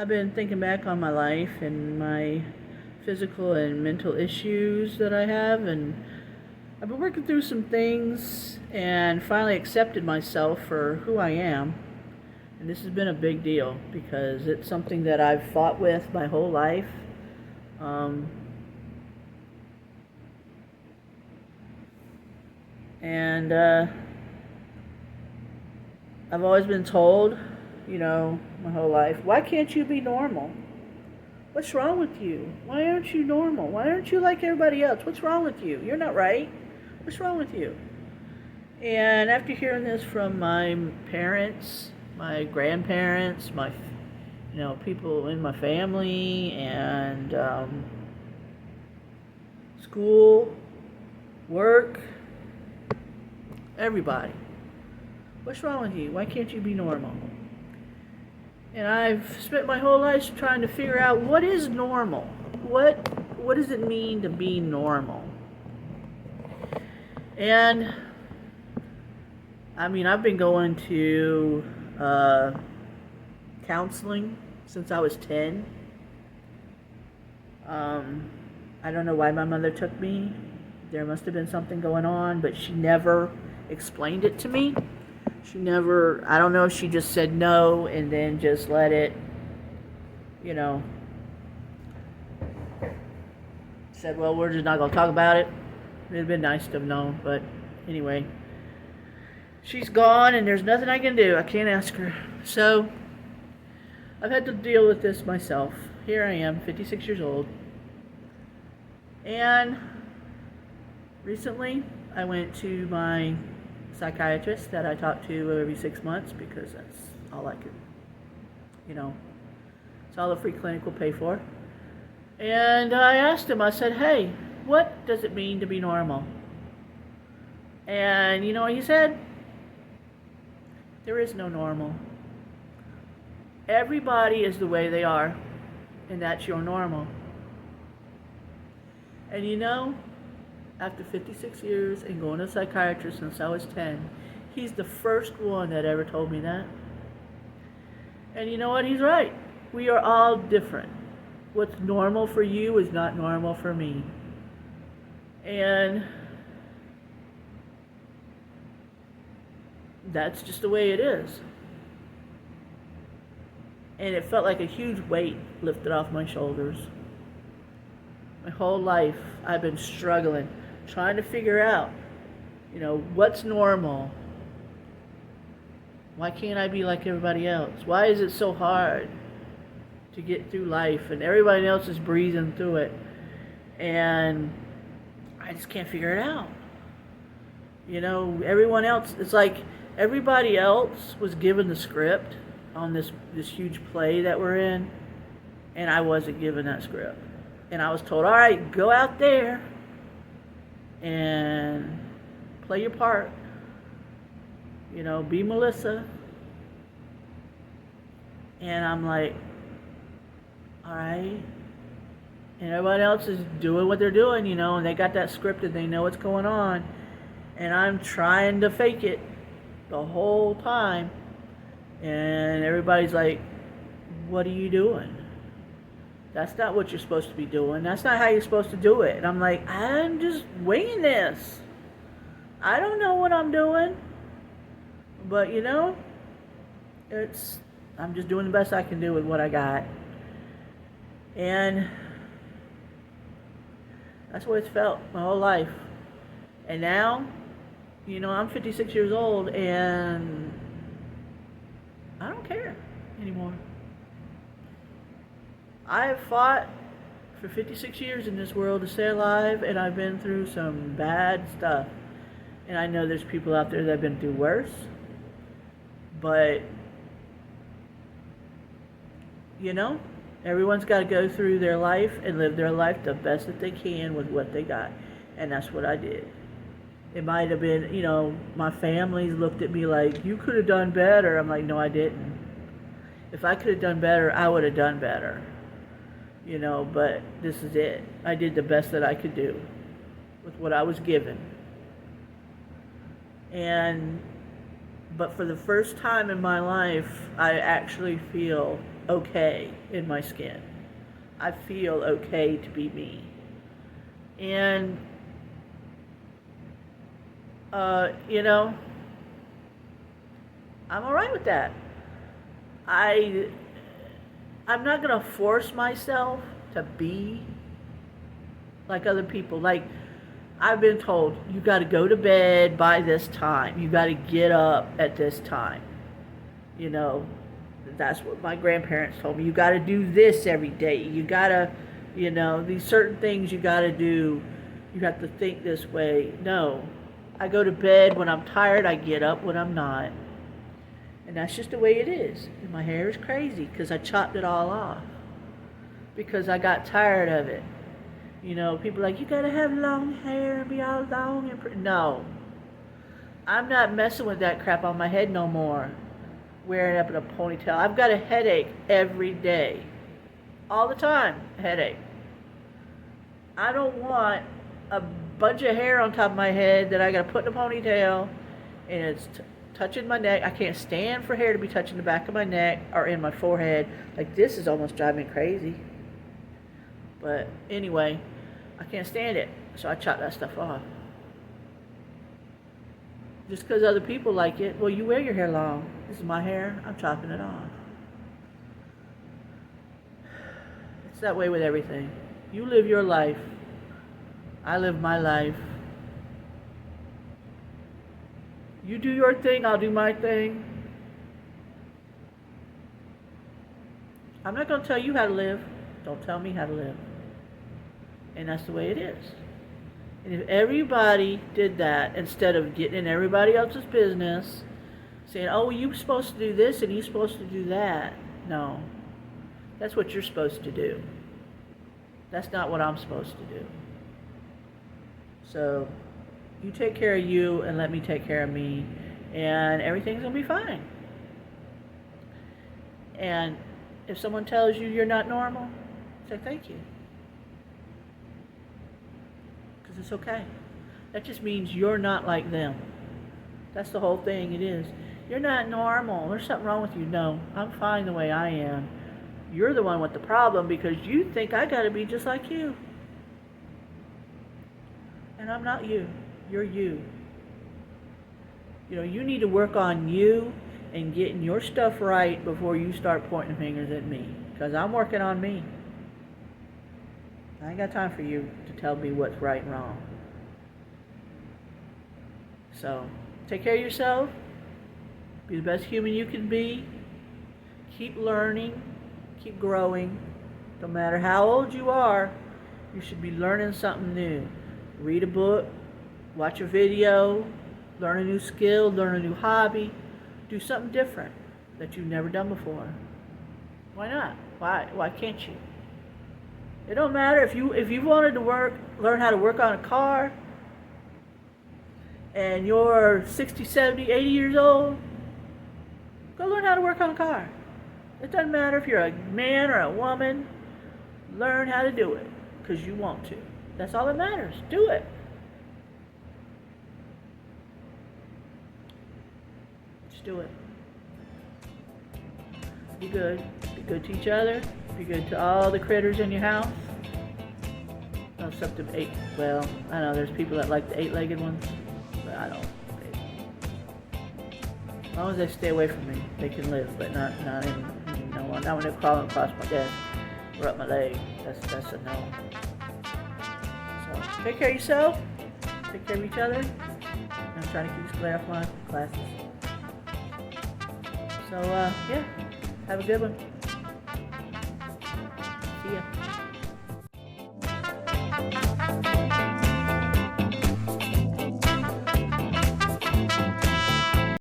I've been thinking back on my life and my physical and mental issues that I have, and I've been working through some things and finally accepted myself for who I am. And this has been a big deal because it's something that I've fought with my whole life. Um, and I've always been told, my whole life, why can't you be normal? What's wrong with you? Why aren't you normal? Why aren't you like everybody else? What's wrong with you? You're not right. What's wrong with you? And after hearing this from my parents, my grandparents, my people in my family, and school, work, everybody, what's wrong with you? Why can't you be normal? And I've spent my whole life trying to figure out what is normal. What does it mean to be normal? And I've been going to counseling since I was 10. I don't know why my mother took me. There must have been something going on, but she never explained it to me. I don't know if she just said no and then just let it, said, well, we're just not going to talk about it. It would have been nice to have known, but anyway. She's gone and there's nothing I can do. I can't ask her. So, I've had to deal with this myself. Here I am, 56 years old. And recently, I went to my psychiatrist that I talk to every 6 months because that's all I could, it's all the free clinic will pay for. And I asked him, I said, hey, what does it mean to be normal? And you know what he said? There is no normal. Everybody is the way they are, and that's your normal. And after 56 years and going to a psychiatrist since I was 10, he's the first one that ever told me that. And you know what? He's right. We are all different. What's normal for you is not normal for me. And that's just the way it is. And it felt like a huge weight lifted off my shoulders. My whole life, I've been struggling, trying to figure out, what's normal? Why can't I be like everybody else? Why is it so hard to get through life and everybody else is breezing through it? And I just can't figure it out. Everyone else, it's like everybody else was given the script on this huge play that we're in, and I wasn't given that script. And I was told, all right, go out there and play your part. Be Melissa. And I'm like, all right. And everybody else is doing what they're doing, and they got that script and they know what's going on. And I'm trying to fake it the whole time. And everybody's like, what are you doing? That's not what you're supposed to be doing. That's not how you're supposed to do it. And I'm like, I'm just winging this. I don't know what I'm doing. But, I'm just doing the best I can do with what I got. And that's what it's felt my whole life. And now, I'm 56 years old and I don't care anymore. I have fought for 56 years in this world to stay alive, and I've been through some bad stuff. And I know there's people out there that have been through worse. But, everyone's got to go through their life and live their life the best that they can with what they got. And that's what I did. It might have been, my family's looked at me like, you could have done better. I'm like, no, I didn't. If I could have done better, I would have done better. But this is it. I did the best that I could do with what I was given. But for the first time in my life, I actually feel okay in my skin. I feel okay to be me. And, you know, I'm alright with that. I'm not going to force myself to be like other people. Like, I've been told, you got to go to bed by this time. You got to get up at this time. You know, that's what my grandparents told me. You got to do this every day. You got to, you know, these certain things you got to do. You have to think this way. No. I go to bed when I'm tired. I get up when I'm not. And that's just the way it is. And my hair is crazy because I chopped it all off. Because I got tired of it. You know, people are like, you gotta have long hair and be all long and no. I'm not messing with that crap on my head no more. Wearing it up in a ponytail. I've got a headache every day. All the time, a headache. I don't want a bunch of hair on top of my head that I gotta put in a ponytail and it's touching my neck. I can't stand for hair to be touching the back of my neck or in my forehead. Like, this is almost driving me crazy. But anyway, I can't stand it, so I chop that stuff off. Just because other people like it, well, you wear your hair long. This is my hair, I'm chopping it off. It's that way with everything. You live your life. I live my life. You do your thing, I'll do my thing. I'm not going to tell you how to live. Don't tell me how to live. And that's the way it is. And if everybody did that, instead of getting in everybody else's business, saying, oh, you're supposed to do this and you're supposed to do that. No. That's what you're supposed to do. That's not what I'm supposed to do. So, you take care of you and let me take care of me, and everything's going to be fine. And if someone tells you you're not normal, say thank you. Because it's okay. That just means you're not like them. That's the whole thing it is. You're not normal. There's something wrong with you. No, I'm fine the way I am. You're the one with the problem because you think I got to be just like you. And I'm not you. You're you. You know, you need to work on you and getting your stuff right before you start pointing fingers at me. Because I'm working on me. I ain't got time for you to tell me what's right and wrong. So, take care of yourself. Be the best human you can be. Keep learning. Keep growing. No matter how old you are, you should be learning something new. Read a book. Watch a video. Learn a new skill. Learn a new hobby. Do something different that you've never done before. Why not? Why can't you? It don't matter if you wanted to learn how to work on a car, and you're 60, 70, 80 years old, go learn how to work on a car. It doesn't matter if you're a man or a woman. Learn how to do it because you want to. That's all that matters. Do it. Just do it. Be good. Be good to each other. Be good to all the critters in your house. No, except the well, I know there's people that like the 8-legged ones, but I don't. As long as they stay away from me, they can live, but not when they're crawling across my desk or up my leg. That's a no. So take care of yourself. Take care of each other. I'm trying to keep this glare off my glasses. So yeah, have a good one. See ya.